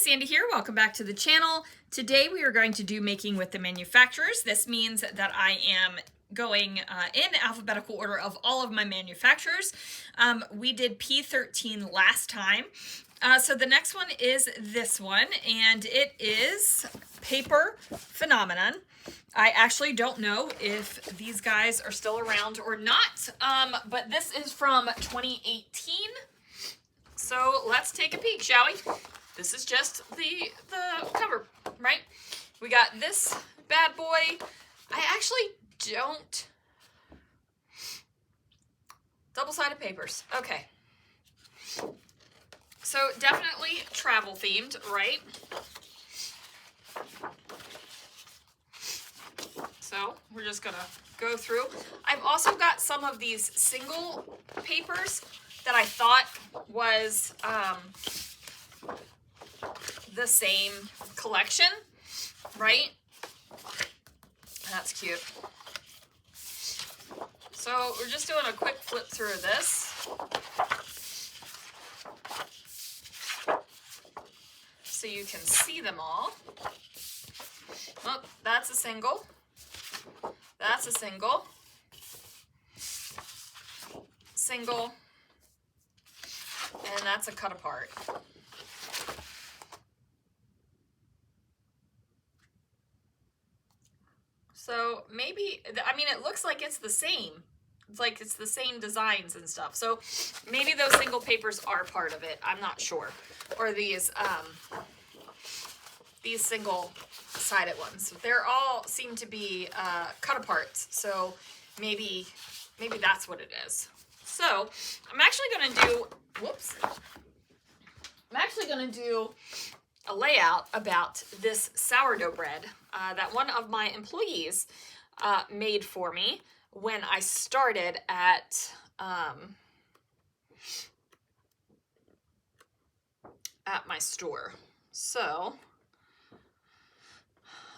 Sandy here. Welcome back to the channel. Today we are going to do making with the manufacturers. This means that I am going in alphabetical order of all of my manufacturers. We did P13 last time. So the next one is this one, and it is Paper Phenomenon. I actually don't know if these guys are still around or not, but this is from 2018. So let's take a peek, shall we? This is just the cover, right? We got this bad boy. I actually don't. Double-sided papers. Okay. So definitely travel themed, right? So we're just gonna go through. I've also got some of these single papers that I thought was the same collection, right? That's cute. So we're just doing a quick flip through of this. So you can see them all. Oh, that's a single. That's a single. Single. And that's a cut apart. So maybe, I mean, it looks like it's the same. It's like it's the same designs and stuff. So maybe those single papers are part of it. I'm not sure. Or these single-sided ones. They're all seem to be cut aparts. So maybe that's what it is. So I'm actually going to do, whoops. I'm actually going to do a layout about this sourdough bread that one of my employees made for me when I started at my store. So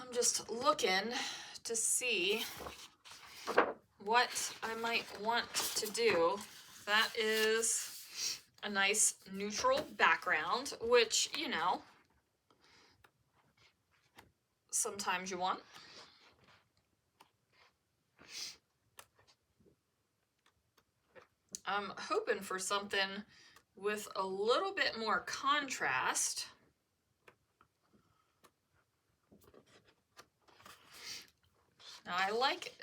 I'm just looking to see what I might want to do. That is a nice neutral background, which, you know, sometimes you want. I'm hoping for something with a little bit more contrast. Now I like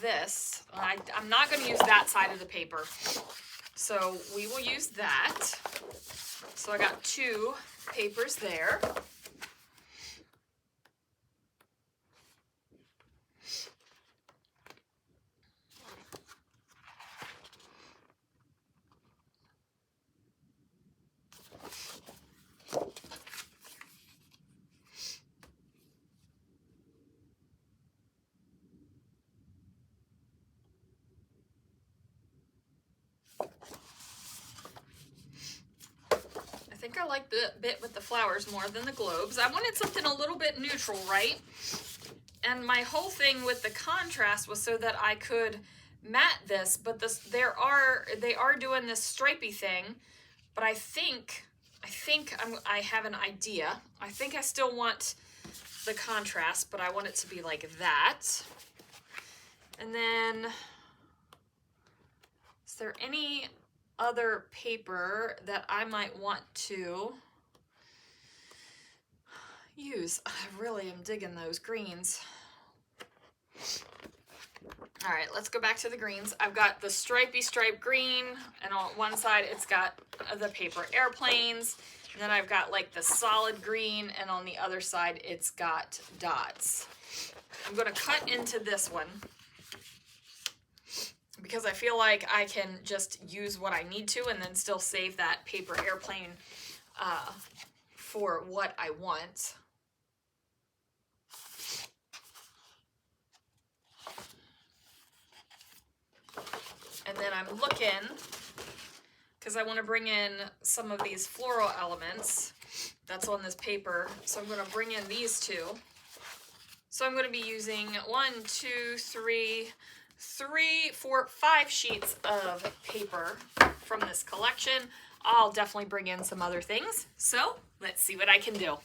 this. I'm not going to use that side of the paper, so we will use that. So I got two papers there. I think I like the bit with the flowers more than the globes. I wanted something a little bit neutral, right? And my whole thing with the contrast was so that I could matte this, but they are doing this stripey thing, but I think I have an idea. I think I still want the contrast, but I want it to be like that. And then, is there any other paper that I might want to use? I really am digging those greens. All right, let's go back to the greens. I've got the stripy stripe green, and on one side it's got the paper airplanes, and then I've got like the solid green, and on the other side it's got dots. I'm going to cut into this one because I feel like I can just use what I need to and then still save that paper airplane for what I want. And then I'm looking, because I want to bring in some of these floral elements that's on this paper. So I'm going to bring in these two. So I'm going to be using 5 sheets of paper from this collection. I'll definitely bring in some other things. So let's see what I can do.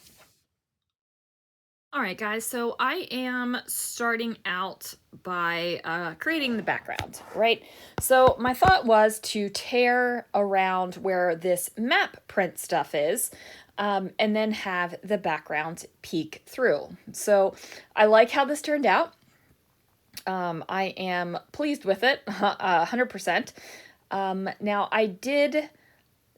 All right, guys, so I am starting out by creating the background, right? So my thought was to tear around where this map print stuff is, and then have the background peek through. So I like how this turned out. I am pleased with it, 100%. Now, I did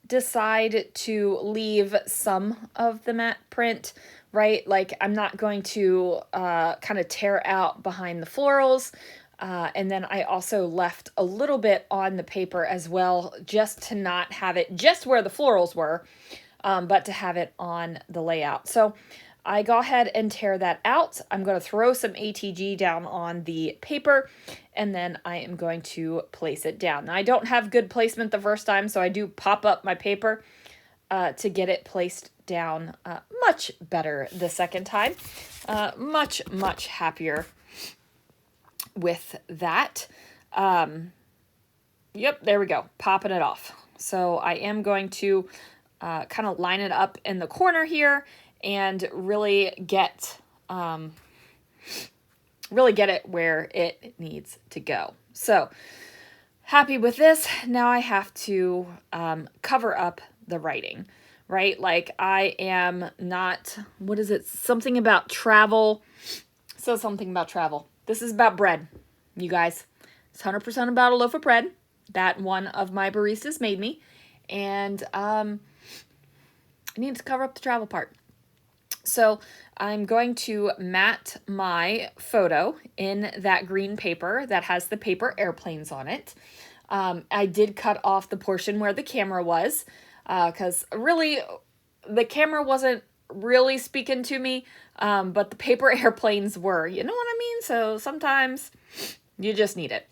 decide to leave some of the matte print, right? Like, I'm not going to kind of tear out behind the florals. And then I also left a little bit on the paper as well, just to not have it just where the florals were, but to have it on the layout. So I go ahead and tear that out. I'm going to throw some ATG down on the paper, and then I am going to place it down. Now, I don't have good placement the first time, so I do pop up my paper to get it placed down much better the second time. Much, much happier with that. Yep, there we go. Popping it off. So I am going to kind of line it up in the corner here and really get it where it needs to go. So happy with this. Now I have to cover up the writing, right? Like, I am not, what is it? Something about travel. So something about travel. This is about bread, you guys. It's 100% about a loaf of bread that one of my baristas made me. And I need to cover up the travel part. So I'm going to mat my photo in that green paper that has the paper airplanes on it. I did cut off the portion where the camera was, because really the camera wasn't really speaking to me, but the paper airplanes were, you know what I mean? So sometimes you just need it.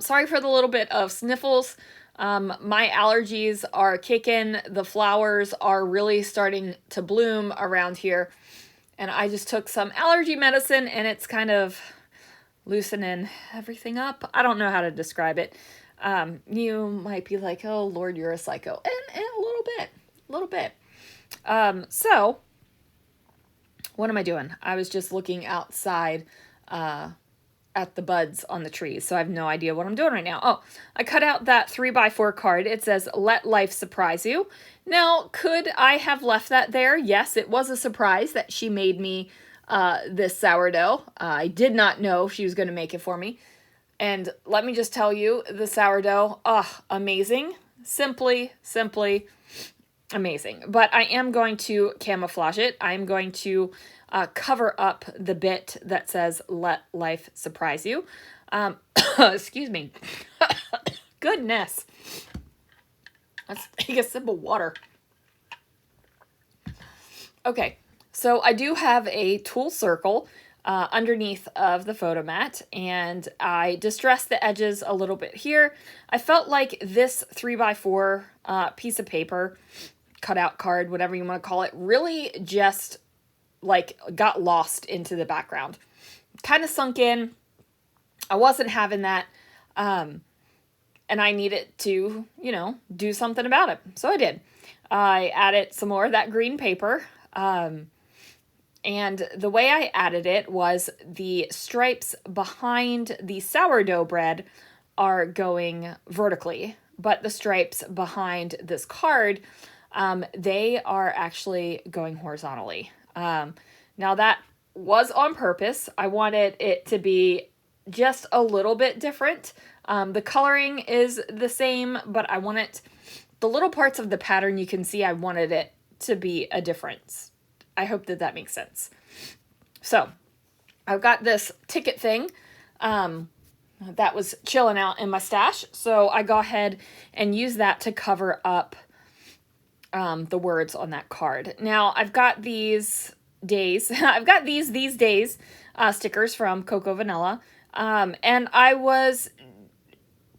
Sorry for the little bit of sniffles. My allergies are kicking. The flowers are really starting to bloom around here. And I just took some allergy medicine, and it's kind of loosening everything up. I don't know how to describe it. You might be like, oh, Lord, you're a psycho. And a little bit. So what am I doing? I was just looking outside, at the buds on the trees, so I have no idea what I'm doing right now. Oh, I cut out that 3x4 card. It says, "Let life surprise you." Now, could I have left that there? Yes, it was a surprise that she made me this sourdough. I did not know she was going to make it for me. And let me just tell you, the sourdough, amazing. Simply amazing. But I am going to camouflage it. I'm going to cover up the bit that says, "Let life surprise you." Excuse me. Goodness. Let's take a sip of water. Okay, so I do have a tulle circle underneath of the photo mat, and I distressed the edges a little bit here. I felt like this 3x4 piece of paper, cutout card, whatever you want to call it, really just like got lost into the background. Kind of sunk in. I wasn't having that. And I needed to, do something about it. So I did. I added some more of that green paper. And the way I added it was the stripes behind the sourdough bread are going vertically, but the stripes behind this card, they are actually going horizontally. Now that was on purpose. I wanted it to be just a little bit different. The coloring is the same, but I want it, the little parts of the pattern you can see, I wanted it to be a difference. I hope that makes sense. So I've got this ticket thing that was chilling out in my stash. So I go ahead and use that to cover up the words on that card. Now I've got these days, these days stickers from Cocoa Vanilla. And I was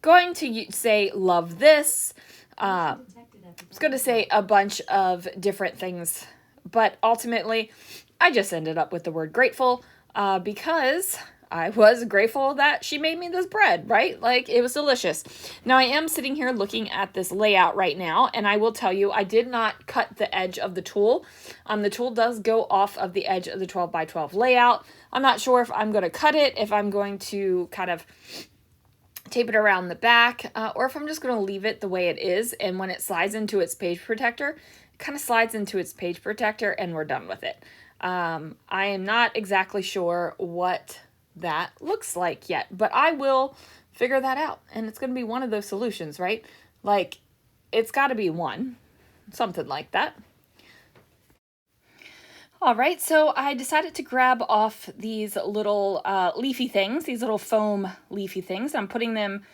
going to say, "Love this." I was going to say a bunch of different things, but ultimately I just ended up with the word "grateful," because I was grateful that she made me this bread, right? Like, it was delicious. Now, I am sitting here looking at this layout right now, and I will tell you, I did not cut the edge of the tool. The tool does go off of the edge of the 12 by 12 layout. I'm not sure if I'm going to cut it, if I'm going to kind of tape it around the back, or if I'm just going to leave it the way it is, and when it slides into its page protector, it kind of slides into its page protector, and we're done with it. I am not exactly sure what that looks like yet, but I will figure that out, and it's going to be one of those solutions, right? Like, it's got to be one, something like that. All right, so I decided to grab off these little leafy things, these little foam leafy things. I'm putting them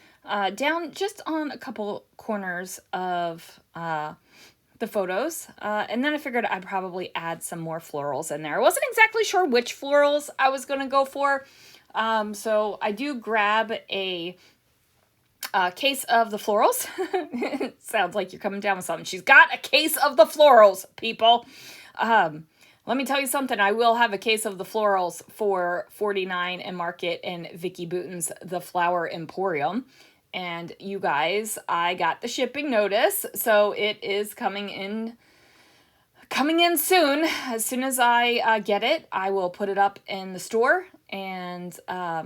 down just on a couple corners of the photos. And then I figured I'd probably add some more florals in there. I wasn't exactly sure which florals I was going to go for. So I do grab a case of the florals. It sounds like you're coming down with something. She's got a case of the florals, people. Let me tell you something. I will have a case of the florals for $49 and Market and Vicky Bouton's The Flower Emporium. And you guys, I got the shipping notice, so it is coming in soon. As soon as I get it, I will put it up in the store, and I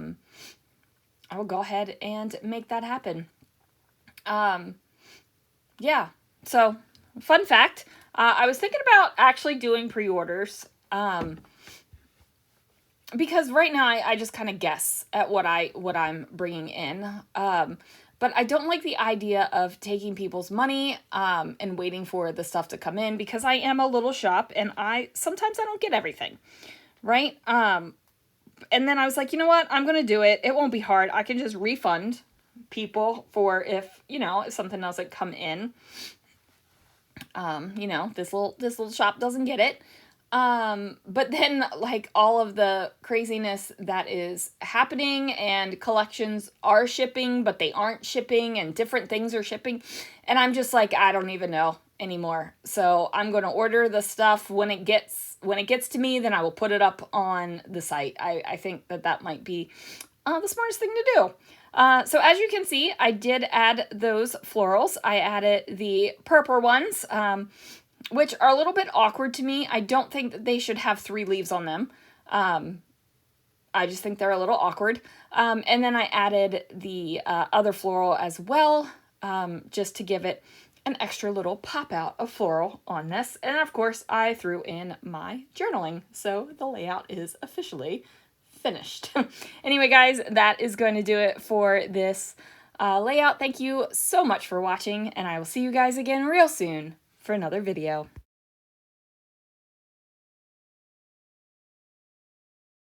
will go ahead and make that happen. Yeah, so fun fact. I was thinking about actually doing pre-orders, because right now I just kind of guess at what I'm bringing in. But I don't like the idea of taking people's money, and waiting for the stuff to come in, because I am a little shop and sometimes I don't get everything, right? And then I was like, you know what? I'm going to do it. It won't be hard. I can just refund people for if something doesn't come in. This little shop doesn't get it. But then, like, all of the craziness that is happening, and collections are shipping, but they aren't shipping, and different things are shipping. And I'm just like, I don't even know anymore. So I'm going to order the stuff when it gets to me, then I will put it up on the site. I think that might be the smartest thing to do. So as you can see, I did add those florals. I added the purple ones, which are a little bit awkward to me. I don't think that they should have 3 leaves on them. I just think they're a little awkward. And then I added the other floral as well, just to give it an extra little pop out of floral on this. And of course, I threw in my journaling. So the layout is officially finished. Anyway, guys, that is going to do it for this layout. Thank you so much for watching, and I will see you guys again real soon for another video.